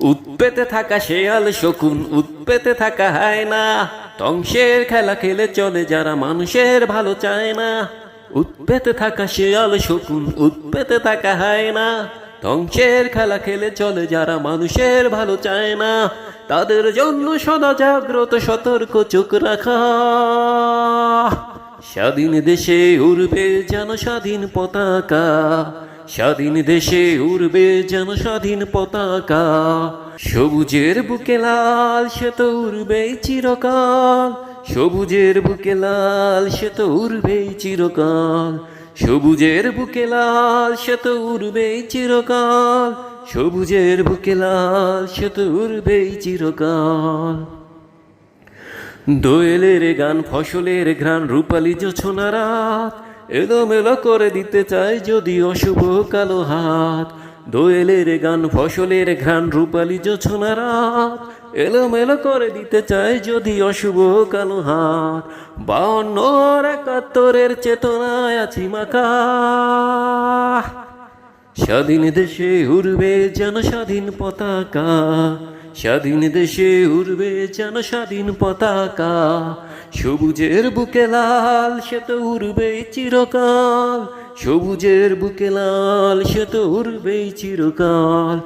উৎপেতে থাকা শেয়াল শকুন, উৎপেতে থাকা হায়না, ধ্বংসের খেলা খেলে চলে যারা মানুষের ভালো চায় না। উৎপেতে থাকা শেয়াল শকুন, উৎপেতে থাকা হায়না, ধ্বংসের খেলা খেলে চলে যারা মানুষের ভালো চায় না। তাদের জন্য সদা জাগ্রত সতর্ক চোখ রাখা। স্বাধীন দেশে উড়বে যেন স্বাধীন পতাকা, স্বাধীন দেশে উড়বে যেন স্বাধীন পতাকা। সবুজের বুকে লাল সে তো উড়বেই চিরকাল, সবুজের বুকে লাল সে তো উড়বেই চিরকাল, সবুজের বুকে লাল সে তো উড়বেই চিরকাল, সবুজের বুকে লাল সে তো উড়বেই চিরকাল। দোয়েলের গান, ফসলের ঘ্রাণ, রূপালী জোছনা রাত, এলোমেলো করে দিতে চায় যদি অশুভ কালো হাত। দোয়েলের গান, ফসলের ঘ্রাণ, রূপালী জোছনা রাত, এলোমেলো করে দিতে চায় যদি অশুভ কালো হাত। 52 আর 71-এর চেতনায় আছি মাখা। স্বাধীন দেশে উড়বে যেন স্বাধীন পতাকা, স্বাধীন দেশে উড়বে যেন স্বাধীন পতাকা। সবুজের বুকে লাল সে তো উড়বেই চিরকাল, সবুজের বুকে লাল সে তো উড়বেই চিরকাল।